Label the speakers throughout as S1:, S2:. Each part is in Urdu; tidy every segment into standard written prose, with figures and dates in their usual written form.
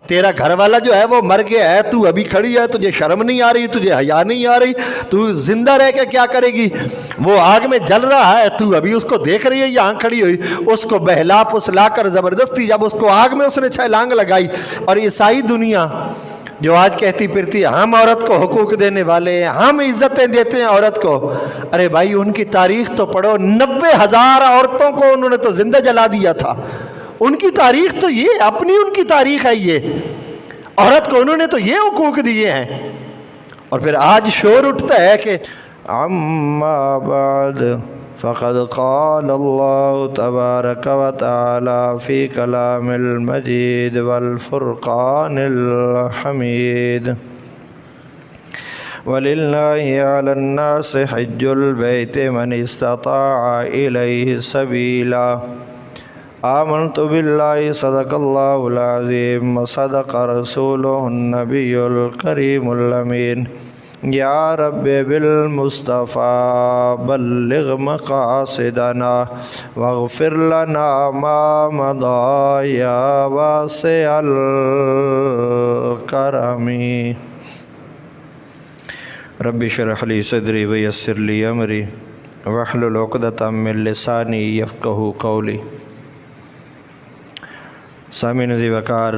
S1: تیرا گھر والا جو ہے وہ مر گیا ہے، تو ابھی کھڑی ہے، تجھے شرم نہیں آ رہی، تجھے حیا نہیں آ رہی، تو زندہ رہ کے کیا کرے گی؟ وہ آگ میں جل رہا ہے، تو ابھی اس کو دیکھ رہی ہے یہاں کھڑی ہوئی، اس کو بہلا پسلا کر زبردستی جب اس کو آگ میں اس نے چھلانگ لگائی۔ اور عیسائی دنیا جو آج کہتی پھرتی ہے ہم عورت کو حقوق دینے والے ہیں، ہم عزتیں دیتے ہیں عورت کو، ارے بھائی ان کی تاریخ تو پڑھو، 90,000 عورتوں کو انہوں نے تو زندہ جلا دیا تھا۔ ان کی تاریخ تو یہ اپنی ان کی تاریخ ہے، یہ عورت کو انہوں نے تو یہ حقوق دیے ہیں۔ اور پھر آج شور اٹھتا ہے کہ اما بعد فقد قال اللہ تبارک و تعالی فی کلام المجید والفرقان الحمید وَلِلَّهِ عَلَى النَّاسِ حِجُّ الْبَيْتِ مَنِ اسْتَطَاعَ إِلَيْهِ سَبِيلًا آمنت باللہ صدق اللہ العظیم وصدق رسولہ النبی الکریم الامین یا رب بالمصطفیٰ بلغ مقاصدنا واغفر لنا ما مضى یا واسع الکرم رب اشرح لی صدری ویسر لی امری واحلل عقدۃ من لسانی یفقہوا قولی۔ سامعین عزیز وقار،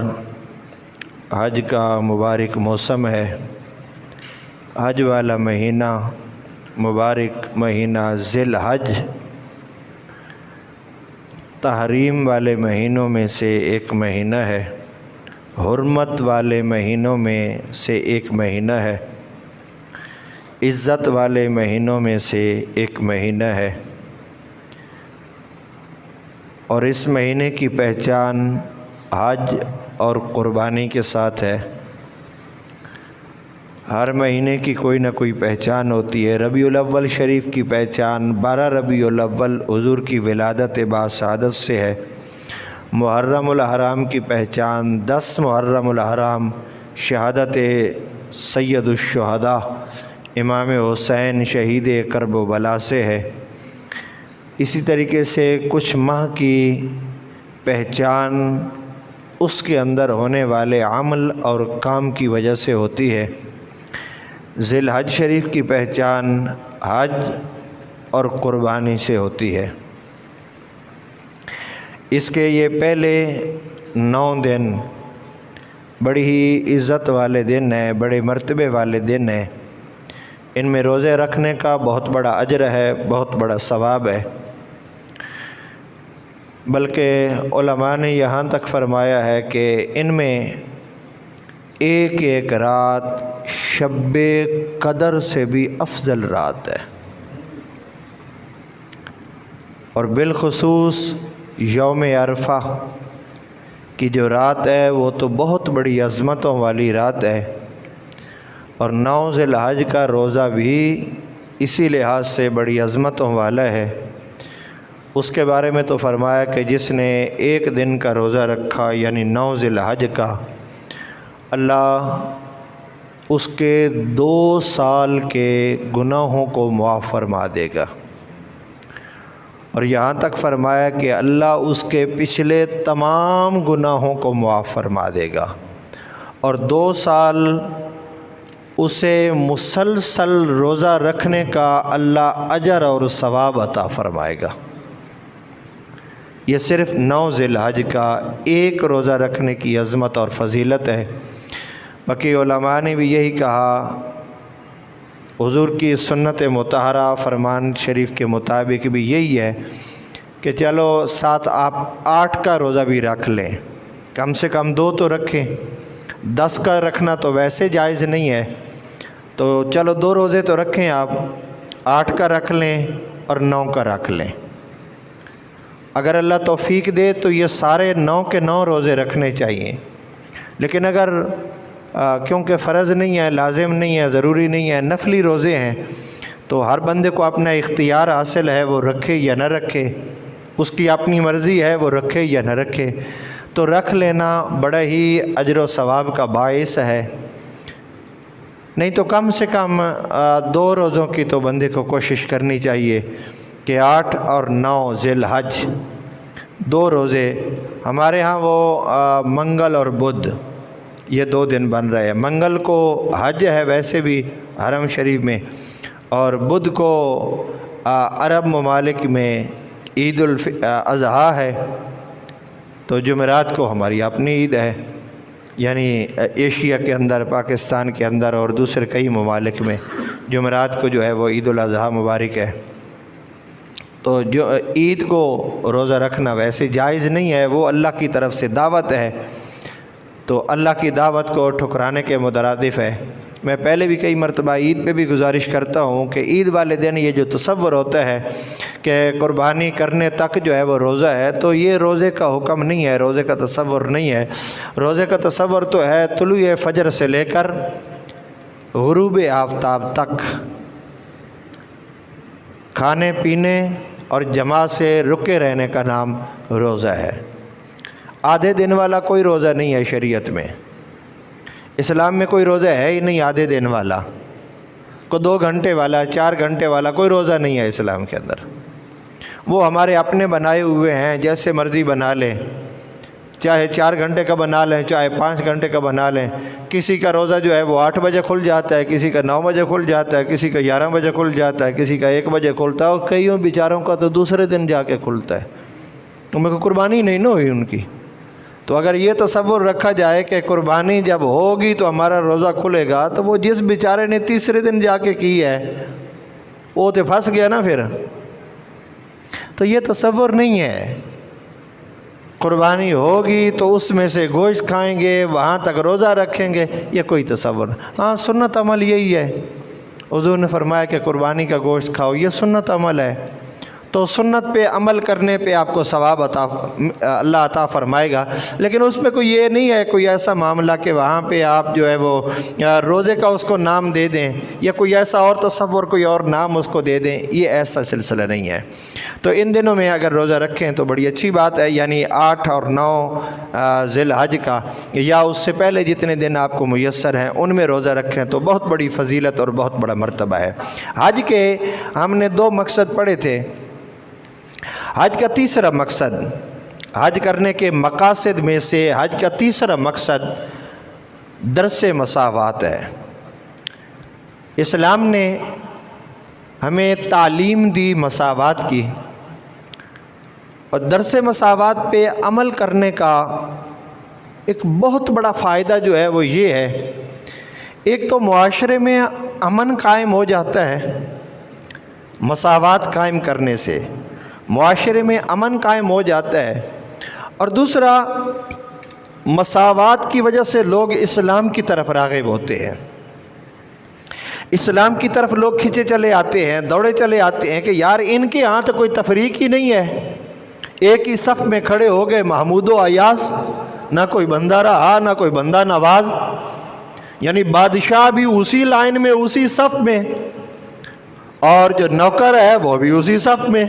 S1: حج کا مبارک موسم ہے۔ حج والا مہینہ، مبارک مہینہ ذی الحج، تحریم والے مہینوں میں سے ایک مہینہ ہے، حرمت والے مہینوں میں سے ایک مہینہ ہے، عزت والے مہینوں میں سے ایک مہینہ ہے۔ اور اس مہینے کی پہچان حج اور قربانی کے ساتھ ہے۔ ہر مہینے کی کوئی نہ کوئی پہچان ہوتی ہے۔ ربیع الاول شریف کی پہچان 12 ربیع الاول حضور کی ولادت باسعادت سے ہے۔ محرم الحرام کی پہچان 10 محرم الحرام شہادت سید الشہداء امام حسین شہید کرب و بلا سے ہے۔ اسی طریقے سے کچھ ماہ کی پہچان اس کے اندر ہونے والے عمل اور کام کی وجہ سے ہوتی ہے۔ ذی الحج شریف کی پہچان حج اور قربانی سے ہوتی ہے۔ اس کے یہ پہلے 9 دن بڑی ہی عزت والے دن ہیں، بڑے مرتبے والے دن ہیں۔ ان میں روزے رکھنے کا بہت بڑا اجر ہے، بہت بڑا ثواب ہے۔ بلکہ علماء نے یہاں تک فرمایا ہے کہ ان میں ایک ایک رات شب قدر سے بھی افضل رات ہے، اور بالخصوص یوم عرفہ کی جو رات ہے وہ تو بہت بڑی عظمتوں والی رات ہے۔ اور 9 ذی الحج کا روزہ بھی اسی لحاظ سے بڑی عظمتوں والا ہے۔ اس کے بارے میں تو فرمایا کہ جس نے ایک دن کا روزہ رکھا یعنی 9 ذی الحج کا، اللہ اس کے 2 سال کے گناہوں کو معاف فرما دے گا۔ اور یہاں تک فرمایا کہ اللہ اس کے پچھلے تمام گناہوں کو معاف فرما دے گا، اور 2 سال اسے مسلسل روزہ رکھنے کا اللہ اجر اور ثواب عطا فرمائے گا۔ یہ صرف 9 ذی الحج کا ایک روزہ رکھنے کی عظمت اور فضیلت ہے۔ باقی علماء نے بھی یہی کہا، حضور کی سنت مطہرہ فرمان شریف کے مطابق بھی یہی ہے کہ چلو ساتھ آپ 8 کا روزہ بھی رکھ لیں، کم سے کم 2 تو رکھیں۔ 10 کا رکھنا تو ویسے جائز نہیں ہے، تو چلو 2 روزے تو رکھیں، آپ 8 کا رکھ لیں اور 9 کا رکھ لیں۔ اگر اللہ توفیق دے تو یہ سارے 9 کے 9 روزے رکھنے چاہیے۔ لیکن اگر کیونکہ فرض نہیں ہے، لازم نہیں ہے، ضروری نہیں ہے، نفلی روزے ہیں، تو ہر بندے کو اپنا اختیار حاصل ہے، وہ رکھے یا نہ رکھے، اس کی اپنی مرضی ہے، وہ رکھے یا نہ رکھے۔ تو رکھ لینا بڑا ہی اجر و ثواب کا باعث ہے۔ نہیں تو کم سے کم 2 روزوں کی تو بندے کو کوشش کرنی چاہیے کہ 8 اور 9 ذی الحج 2 روزے۔ ہمارے ہاں وہ منگل اور بدھ یہ 2 دن بن رہے ہیں۔ منگل کو حج ہے ویسے بھی حرم شریف میں، اور بدھ کو عرب ممالک میں عید الاضحیٰ ہے، تو جمعرات کو ہماری اپنی عید ہے، یعنی ایشیا کے اندر، پاکستان کے اندر اور دوسرے کئی ممالک میں جمعرات کو جو ہے وہ عید الاضحیٰ مبارک ہے۔ تو جو عید کو روزہ رکھنا ویسے جائز نہیں ہے، وہ اللہ کی طرف سے دعوت ہے، تو اللہ کی دعوت کو ٹھکرانے کے مترادف ہے۔ میں پہلے بھی کئی مرتبہ عید پہ بھی گزارش کرتا ہوں کہ عید والے دن یہ جو تصور ہوتا ہے کہ قربانی کرنے تک جو ہے وہ روزہ ہے، تو یہ روزے کا حکم نہیں ہے، روزے کا تصور نہیں ہے۔ روزے کا تصور تو ہے طلوع فجر سے لے کر غروب آفتاب تک کھانے پینے اور جماعت سے رکے رہنے کا نام روزہ ہے۔ آدھے دن والا کوئی روزہ نہیں ہے شریعت میں، اسلام میں کوئی روزہ ہے ہی نہیں آدھے دن والا، کوئی 2 گھنٹے والا، 4 گھنٹے والا کوئی روزہ نہیں ہے اسلام کے اندر۔ وہ ہمارے اپنے بنائے ہوئے ہیں، جیسے مرضی بنا لیں، چاہے 4 گھنٹے کا بنا لیں، چاہے 5 گھنٹے کا بنا لیں۔ کسی کا روزہ جو ہے وہ 8 بجے کھل جاتا ہے، کسی کا 9 بجے کھل جاتا ہے، کسی کا 11 بجے کھل جاتا ہے، کسی کا 1 بجے کھلتا ہے، اور کئیوں بیچاروں کا تو دوسرے دن جا کے کھلتا ہے۔ تو میں کو قربانی نہیں نہ ہوئی ان کی۔ تو اگر یہ تصور رکھا جائے کہ قربانی جب ہوگی تو ہمارا روزہ کھلے گا، تو وہ جس بیچارے نے تیسرے دن جا کے کی ہے وہ تو پھنس گیا نا پھر۔ تو یہ تصور نہیں ہے، قربانی ہوگی تو اس میں سے گوشت کھائیں گے، وہاں تک روزہ رکھیں گے، یہ کوئی تصور نہیں۔ ہاں سنت عمل یہی ہے، حضور نے فرمایا کہ قربانی کا گوشت کھاؤ، یہ سنت عمل ہے، تو سنت پہ عمل کرنے پہ آپ کو ثواب اللہ عطا فرمائے گا۔ لیکن اس میں کوئی یہ نہیں ہے کوئی ایسا معاملہ کہ وہاں پہ آپ جو ہے وہ روزے کا اس کو نام دے دیں، یا کوئی ایسا اور تصور کوئی اور نام اس کو دے دیں، یہ ایسا سلسلہ نہیں ہے۔ تو ان دنوں میں اگر روزہ رکھیں تو بڑی اچھی بات ہے، یعنی 8 اور 9 ذی الحج کا یا اس سے پہلے جتنے دن آپ کو میسر ہیں ان میں روزہ رکھیں تو بہت بڑی فضیلت اور بہت بڑا مرتبہ ہے۔ حج کے ہم نے 2 مقصد پڑھے تھے۔ حج کا تیسرا مقصد، حج کرنے کے مقاصد میں سے حج کا تیسرا مقصد درس مساوات ہے۔ اسلام نے ہمیں تعلیم دی مساوات کی، اور درس مساوات پہ عمل کرنے کا ایک بہت بڑا فائدہ جو ہے وہ یہ ہے، ایک تو معاشرے میں امن قائم ہو جاتا ہے، مساوات قائم کرنے سے معاشرے میں امن قائم ہو جاتا ہے، اور دوسرا مساوات کی وجہ سے لوگ اسلام کی طرف راغب ہوتے ہیں، اسلام کی طرف لوگ کھنچے چلے آتے ہیں، دوڑے چلے آتے ہیں کہ یار ان کے ہاں تو کوئی تفریق ہی نہیں ہے، ایک ہی صف میں کھڑے ہو گئے محمود و ایاز، نہ کوئی بندہ رہا نہ کوئی بندہ نواز، یعنی بادشاہ بھی اسی لائن میں اسی صف میں، اور جو نوکر ہے وہ بھی اسی صف میں،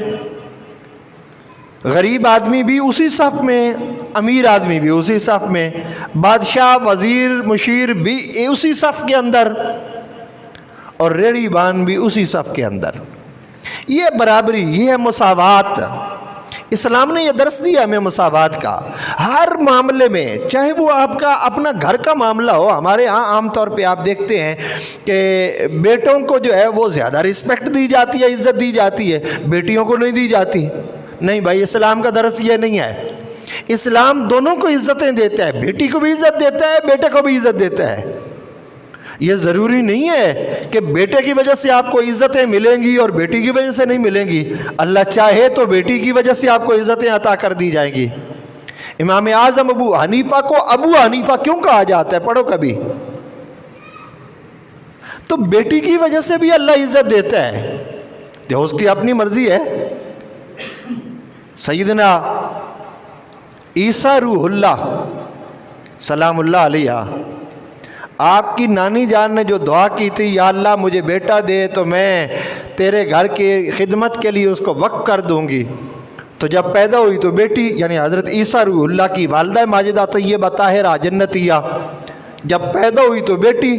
S1: غریب آدمی بھی اسی صف میں، امیر آدمی بھی اسی صف میں، بادشاہ وزیر مشیر بھی اسی صف کے اندر، اور ریڑھی بان بھی اسی صف کے اندر۔ یہ برابری، یہ ہے مساوات۔ اسلام نے یہ درس دیا ہمیں مساوات کا، ہر معاملے میں، چاہے وہ آپ کا اپنا گھر کا معاملہ ہو۔ ہمارے ہاں عام طور پہ آپ دیکھتے ہیں کہ بیٹوں کو جو ہے وہ زیادہ رسپیکٹ دی جاتی ہے، عزت دی جاتی ہے، بیٹیوں کو نہیں دی جاتی۔ نہیں بھائی، اسلام کا درس یہ نہیں ہے۔ اسلام دونوں کو عزتیں دیتا ہے، بیٹی کو بھی عزت دیتا ہے، بیٹے کو بھی عزت دیتا ہے۔ یہ ضروری نہیں ہے کہ بیٹے کی وجہ سے آپ کو عزتیں ملیں گی اور بیٹی کی وجہ سے نہیں ملیں گی۔ اللہ چاہے تو بیٹی کی وجہ سے آپ کو عزتیں عطا کر دی جائیں گی۔ امام اعظم ابو حنیفہ کو ابو حنیفہ کیوں کہا جاتا ہے؟ پڑھو کبھی تو بیٹی کی وجہ سے بھی اللہ عزت دیتا ہے، تو اس کی اپنی مرضی ہے۔ سیدنا عیسیٰ روح اللہ سلام اللہ علیہ، آپ کی نانی جان نے جو دعا کی تھی، یا اللہ مجھے بیٹا دے تو میں تیرے گھر کی خدمت کے لیے اس کو وقف کر دوں گی، تو جب پیدا ہوئی تو بیٹی، یعنی حضرت عیسیٰ روح اللہ کی والدہ ماجدہ طیبہ طاہرہ جنتیہ، جب پیدا ہوئی تو بیٹی،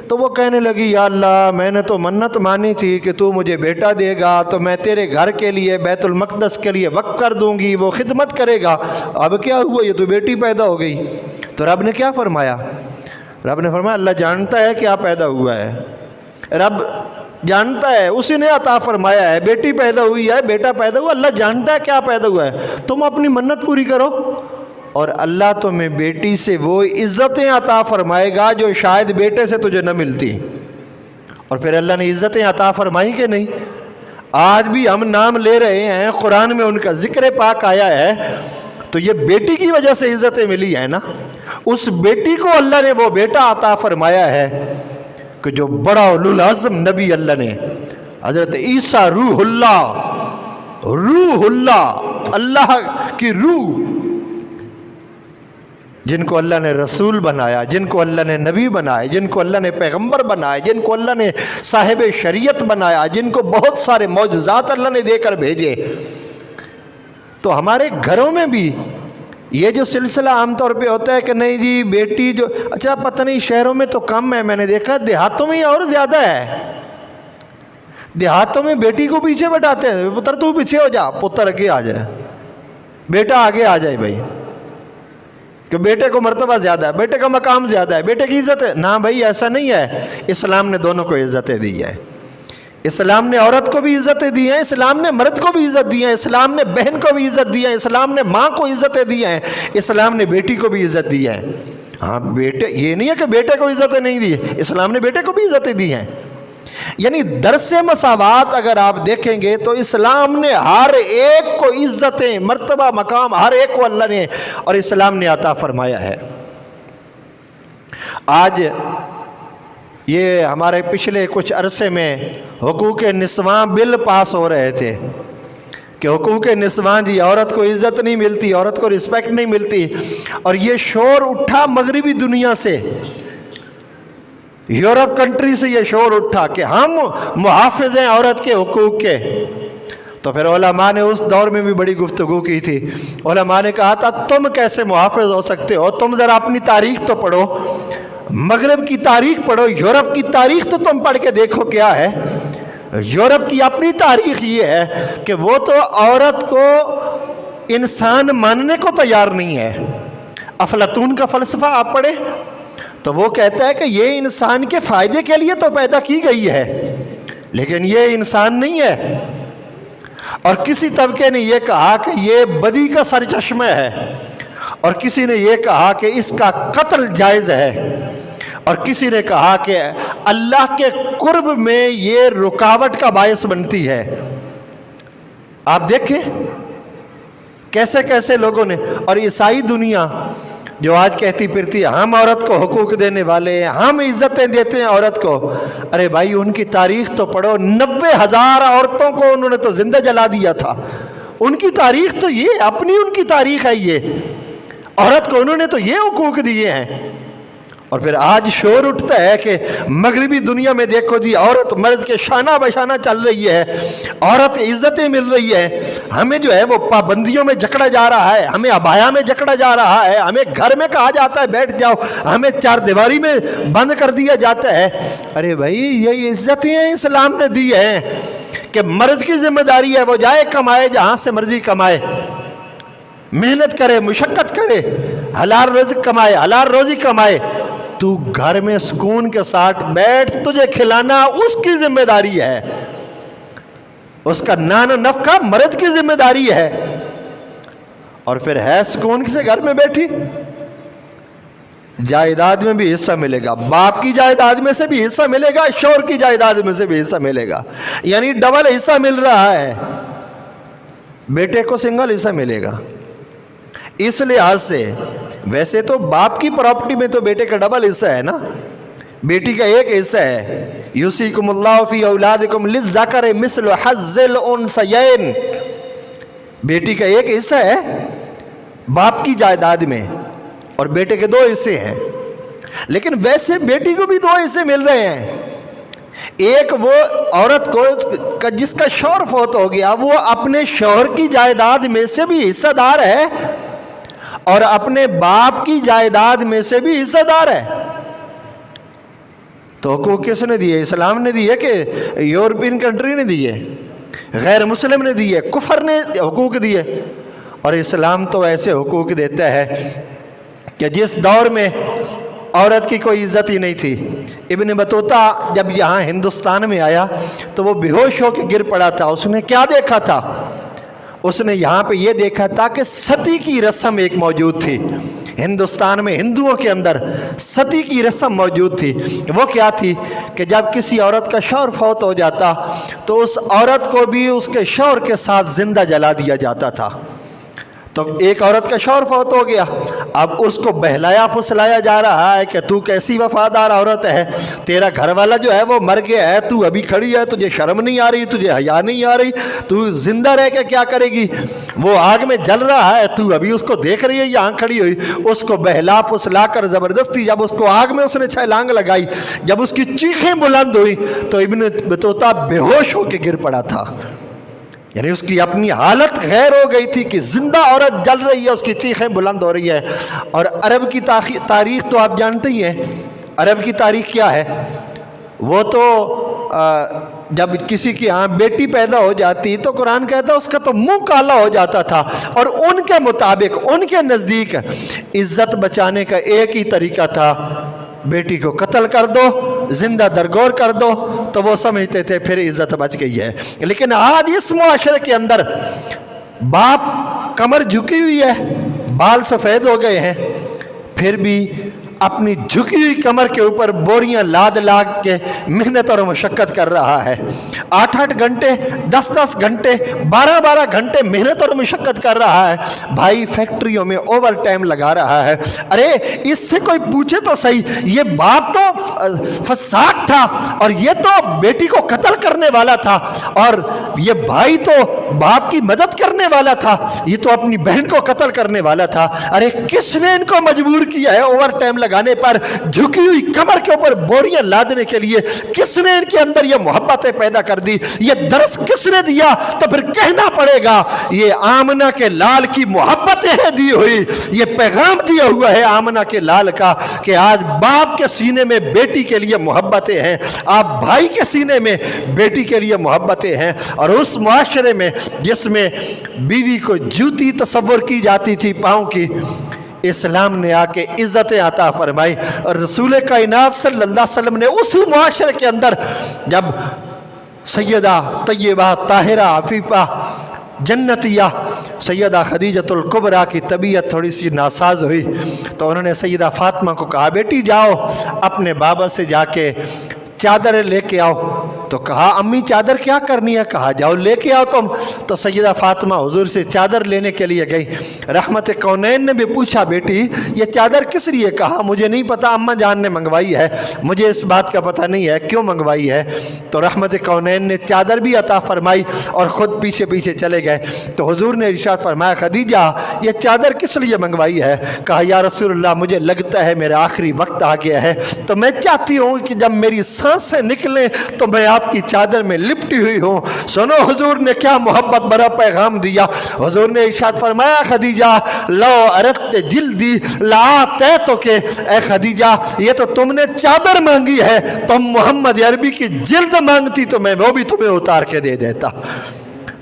S1: تو وہ کہنے لگی یا اللہ میں نے تو منت مانی تھی کہ تو مجھے بیٹا دے گا تو میں تیرے گھر کے لیے بیت المقدس کے لیے وقف کر دوں گی، وہ خدمت کرے گا۔ اب کیا ہوا، یہ تو بیٹی پیدا ہو گئی۔ تو رب نے کیا فرمایا؟ رب نے فرمایا اللہ جانتا ہے کیا پیدا ہوا ہے، رب جانتا ہے، اسی نے عطا فرمایا ہے، بیٹی پیدا ہوئی ہے، بیٹا پیدا ہوا، اللہ جانتا ہے کیا پیدا ہوا ہے، تم اپنی منت پوری کرو اور اللہ تمہیں بیٹی سے وہ عزتیں عطا فرمائے گا جو شاید بیٹے سے تجھے نہ ملتی۔ اور پھر اللہ نے عزتیں عطا فرمائی کہ نہیں؟ آج بھی ہم نام لے رہے ہیں، قرآن میں ان کا ذکر پاک آیا ہے، تو یہ بیٹی کی وجہ سے عزتیں ملی ہیں نا۔ اس بیٹی کو اللہ نے وہ بیٹا عطا فرمایا ہے کہ جو بڑا اولو العزم نبی اللہ نے، حضرت عیسیٰ روح اللہ، اللہ کی روح، جن کو اللہ نے رسول بنایا، جن کو اللہ نے نبی بنایا، جن کو اللہ نے پیغمبر بنایا، جن کو اللہ نے صاحب شریعت بنایا، جن کو بہت سارے معجزات اللہ نے دے کر بھیجے۔ تو ہمارے گھروں میں بھی یہ جو سلسلہ عام طور پہ ہوتا ہے کہ نہیں جی بیٹی جو، اچھا پتہ نہیں شہروں میں تو کم ہے، میں نے دیکھا دیہاتوں میں یہ اور زیادہ ہے۔ دیہاتوں میں بیٹی کو پیچھے بٹھاتے ہیں، پتر تو پیچھے ہو جا، پتر آگے آ جائے، بیٹا آگے آ جائے بھائی، کہ بیٹے کو مرتبہ زیادہ ہے، بیٹے کا مقام زیادہ ہے، بیٹے کی عزت ہے۔ نہ بھائی ایسا نہیں ہے، اسلام نے دونوں کو عزتیں دی ہیں۔ اسلام نے عورت کو بھی عزتیں دی ہیں، اسلام نے مرد کو بھی عزت دی ہے، اسلام نے بہن کو بھی عزت دی ہے، اسلام نے ماں کو عزتیں دی ہیں، اسلام نے بیٹی کو بھی عزت دی ہے۔ ہاں بیٹے، یہ نہیں ہے کہ بیٹے کو عزتیں نہیں دی، اسلام نے بیٹے کو بھی عزتیں دی ہیں۔ یعنی درس مساوات اگر آپ دیکھیں گے تو اسلام نے ہر ایک کو عزتیں، مرتبہ، مقام ہر ایک کو اللہ نے اور اسلام نے عطا فرمایا ہے۔ آج یہ ہمارے پچھلے کچھ عرصے میں حقوق نسواں بل پاس ہو رہے تھے کہ حقوق نسواں جی، عورت کو عزت نہیں ملتی، عورت کو رسپیکٹ نہیں ملتی، اور یہ شور اٹھا مغربی دنیا سے، یورپ کنٹری سے یہ شور اٹھا کہ ہم محافظ ہیں عورت کے حقوق کے۔ تو پھر علماء نے اس دور میں بھی بڑی گفتگو کی تھی۔ علماء نے کہا تھا تم کیسے محافظ ہو سکتے ہو؟ تم ذرا اپنی تاریخ تو پڑھو، مغرب کی تاریخ پڑھو، یورپ کی تاریخ تو تم پڑھ کے دیکھو کیا ہے۔ یورپ کی اپنی تاریخ یہ ہے کہ وہ تو عورت کو انسان ماننے کو تیار نہیں ہے۔ افلاطون کا فلسفہ آپ پڑھیں تو وہ کہتا ہے کہ یہ انسان کے فائدے کے لیے تو پیدا کی گئی ہے، لیکن یہ انسان نہیں ہے۔ اور کسی طبقے نے یہ کہا کہ یہ بدی کا سرچشمہ ہے، اور کسی نے یہ کہا کہ اس کا قتل جائز ہے، اور کسی نے کہا کہ اللہ کے قرب میں یہ رکاوٹ کا باعث بنتی ہے۔ آپ دیکھیں کیسے کیسے لوگوں نے، اور عیسائی دنیا جو آج کہتی پھرتی ہے ہم عورت کو حقوق دینے والے ہیں، ہم عزتیں دیتے ہیں عورت کو، ارے بھائی ان کی تاریخ تو پڑھو، 90,000 عورتوں کو انہوں نے تو زندہ جلا دیا تھا۔ ان کی تاریخ تو یہ اپنی ان کی تاریخ ہے، یہ عورت کو انہوں نے تو یہ حقوق دیے ہیں۔ اور پھر آج شور اٹھتا ہے کہ مغربی دنیا میں دیکھو جی عورت مرد کے شانہ بشانہ چل رہی ہے، عورت عزتیں مل رہی ہے، ہمیں جو ہے وہ پابندیوں میں جکڑا جا رہا ہے، ہمیں عبایا میں جکڑا جا رہا ہے، ہمیں گھر میں کہا جاتا ہے بیٹھ جاؤ، ہمیں چار دیواری میں بند کر دیا جاتا ہے۔ ارے بھائی یہ عزتیں اسلام نے دی ہیں کہ مرد کی ذمہ داری ہے وہ جائے کمائے جہاں سے مرضی کمائے، محنت کرے، مشقت کرے، حلال رزق کمائے، حلال روزی کمائے، تو گھر میں سکون کے ساتھ بیٹھ، تجھے کھلانا اس کی ذمہ داری ہے، اس کا نان و نفقہ مرد کی ذمہ داری ہے۔ اور پھر ہے سکون سے گھر میں بیٹھی، جائیداد میں بھی حصہ ملے گا، باپ کی جائیداد میں سے بھی حصہ ملے گا، شوہر کی جائیداد میں سے بھی حصہ ملے گا، یعنی ڈبل حصہ مل رہا ہے۔ بیٹے کو سنگل حصہ ملے گا۔ اس لحاظ سے ویسے تو باپ کی پراپرٹی میں تو بیٹے کا ڈبل حصہ ہے نا، بیٹی کا ایک حصہ ہے، یوصیکم اللہ فی اولادکم للذکر مثل حظ الانثیین، بیٹی کا ایک حصہ ہے باپ کی جائیداد میں اور بیٹے کے 2 حصے ہیں، لیکن ویسے بیٹی کو بھی 2 حصے مل رہے ہیں۔ ایک وہ عورت کو جس کا شوہر فوت ہو گیا وہ اپنے شوہر کی جائیداد میں سے بھی حصہ دار ہے اور اپنے باپ کی جائیداد میں سے بھی حصہ دار ہے۔ تو حقوق کس نے دیے؟ اسلام نے دیے کہ یورپین کنٹری نے دیے، غیر مسلم نے دیے، کفر نے حقوق دیے؟ اور اسلام تو ایسے حقوق دیتا ہے کہ جس دور میں عورت کی کوئی عزت ہی نہیں تھی، ابن بطوطہ جب یہاں ہندوستان میں آیا تو وہ بے ہوش ہو کے گر پڑا تھا۔ اس نے کیا دیکھا تھا؟ اس نے یہاں پہ یہ دیکھا تھا کہ ستی کی رسم ایک موجود تھی ہندوستان میں، ہندوؤں کے اندر ستی کی رسم موجود تھی۔ وہ کیا تھی کہ جب کسی عورت کا شوہر فوت ہو جاتا تو اس عورت کو بھی اس کے شوہر کے ساتھ زندہ جلا دیا جاتا تھا۔ تو ایک عورت کا شوہر فوت ہو گیا، اب اس کو بہلایا پھسلایا جا رہا ہے کہ تو کیسی وفادار عورت ہے، تیرا گھر والا جو ہے وہ مر گیا ہے، تو ابھی کھڑی ہے، تجھے شرم نہیں آ رہی، تجھے حیا نہیں آ رہی، تو زندہ رہ کے کیا کرے گی؟ وہ آگ میں جل رہا ہے، تو ابھی اس کو دیکھ رہی ہے یہاں کھڑی ہوئی۔ اس کو بہلا پھسلا کر زبردستی جب اس کو آگ میں اس نے چھلانگ لگائی، جب اس کی چیخیں بلند ہوئی تو ابن بطوطہ بے ہوش ہو کے گر پڑا تھا۔ یعنی اس کی اپنی حالت غیر ہو گئی تھی کہ زندہ عورت جل رہی ہے، اس کی چیخیں بلند ہو رہی ہے۔ اور عرب کی تاریخ تو آپ جانتے ہی ہیں، عرب کی تاریخ کیا ہے؟ وہ تو جب کسی کی ہاں بیٹی پیدا ہو جاتی تو قرآن کہتا ہے اس کا تو منہ کالا ہو جاتا تھا، اور ان کے مطابق، ان کے نزدیک عزت بچانے کا ایک ہی طریقہ تھا، بیٹی کو قتل کر دو، زندہ درگور کر دو، تو وہ سمجھتے تھے پھر عزت بچ گئی ہے۔ لیکن آج اس معاشرے کے اندر باپ کمر جھکی ہوئی ہے، بال سفید ہو گئے ہیں، پھر بھی اپنی جھکی ہوئی کمر کے اوپر بوریاں لاد لاد کے محنت اور مشقت کر رہا ہے، 8-8 گھنٹے 10-10 گھنٹے 12-12 گھنٹے محنت اور مشقت کر رہا ہے، بھائی فیکٹریوں میں اوور ٹائم لگا رہا ہے۔ ارے اس سے کوئی پوچھے تو صحیح، یہ باپ تو فساق تھا اور یہ تو بیٹی کو قتل کرنے والا تھا، اور یہ بھائی تو باپ کی مدد کرنے والا تھا، یہ تو اپنی بہن کو قتل کرنے والا تھا۔ ارے کس نے ان کو مجبور کیا ہے اوور ٹائم لگانے پر، جھکی ہوئی کمر کے اوپر بوریاں لادنے کے لیے؟ کس نے ان کے اندر یہ محبتیں پیدا کر دی؟ یہ درس کس نے دیا؟ تو پھر کہنا پڑے گا یہ آمنہ کے لال کی محبتیں ہیں دی ہوئی، یہ پیغام دیا ہوا ہے آمنہ کے لال کا کہ آج باپ کے سینے میں بیٹی کے لیے محبتیں ہیں، آپ بھائی کے سینے میں بیٹی کے لیے محبتیں ہیں۔ اور اس معاشرے میں جس میں بیوی کو جوتی تصور کی جاتی تھی پاؤں کی، اسلام نے آ کے عزت عطا فرمائی، اور رسول کائنات صلی اللہ علیہ وسلم نے اسی معاشرے کے اندر جب سیدہ طیبہ طاہرہ عفیفہ جنتیہ سیدہ خدیجۃ الکبریٰ کی طبیعت تھوڑی سی ناساز ہوئی تو انہوں نے سیدہ فاطمہ کو کہا بیٹی جاؤ اپنے بابا سے جا کے چادر لے کے آؤ۔ تو کہا امی چادر کیا کرنی ہے؟ کہا جاؤ لے کے آؤ تم۔ تو سیدہ فاطمہ حضور سے چادر لینے کے لیے گئی۔ رحمت کونین نے بھی پوچھا بیٹی یہ چادر کس لیے؟ کہا مجھے نہیں پتا، اماں جان نے منگوائی ہے، مجھے اس بات کا پتہ نہیں ہے کیوں منگوائی ہے۔ تو رحمت کونین نے چادر بھی عطا فرمائی اور خود پیچھے پیچھے چلے گئے۔ تو حضور نے ارشاد فرمایا خدیجہ یہ چادر کس لیے منگوائی ہے؟ کہا یا رسول اللہ مجھے لگتا ہے میرا آخری وقت آ گیا ہے، تو میں چاہتی ہوں کہ جب میری سانسیں نکلیں تو میں آپ کی چادر میں لپٹی ہوئی ہوں۔ سنو حضور نے کیا محبت بڑا پیغام دیا۔ حضور نے ارشاد فرمایا خدیجہ لو اردت جلدی لآتیتک، اے خدیجہ یہ تو تم نے چادر مانگی ہے، تم محمد عربی کی جلد مانگتی تو میں وہ بھی تمہیں اتار کے دے دیتا۔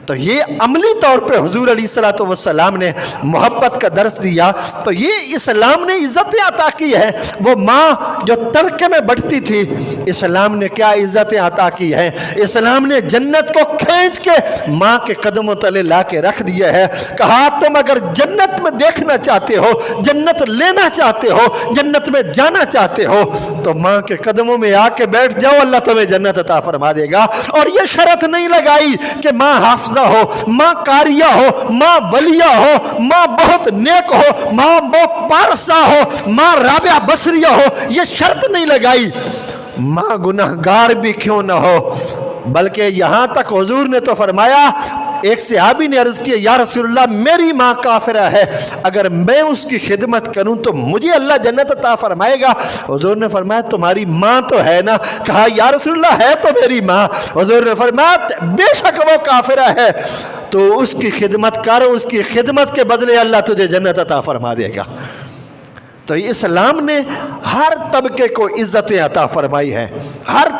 S1: تو یہ عملی طور پہ حضور علیہ الصلوۃ والسلام نے محبت کا درس دیا۔ تو یہ اسلام نے عزتیں عطا کی ہے۔ وہ ماں جو ترکے میں بڑھتی تھی، اسلام نے کیا عزتیں عطا کی ہیں۔ اسلام نے جنت کو کھینچ کے ماں کے قدموں تلے لا کے رکھ دیا ہے۔ کہا تم اگر جنت میں دیکھنا چاہتے ہو، جنت لینا چاہتے ہو، جنت میں جانا چاہتے ہو تو ماں کے قدموں میں آ کے بیٹھ جاؤ، اللہ تمہیں جنت عطا فرما دے گا۔ اور یہ شرط نہیں لگائی کہ ماں حافظہ ہو، ماں قاریہ ہو، ماں ولیہ ہو، ماں بہت نیک ہو، ماں بہت پارسا ہو، ماں رابعہ بصریہ ہو، یہ شرط نہیں لگائی ماں گناہ گار بھی کیوں نہ ہو، بلکہ یہاں تک حضور نے تو فرمایا، ایک صحابی نے عرض کیا یا رسول اللہ میری ماں کافرہ ہے، اگر میں اس کی خدمت کروں تو مجھے اللہ جنت عطا فرمائے گا؟ حضور نے فرمایا تمہاری ماں تو ہے نا؟ کہا یا رسول اللہ ہے تو میری ماں۔ حضور نے فرمایا بے شک وہ کافرہ ہے تو اس کی خدمت کر، اس کی خدمت کے بدلے اللہ تجھے جنت عطا فرما دے گا۔ تو اسلام نے ہر طبقے کو عزتیں عطا فرمائی ہیں، ہر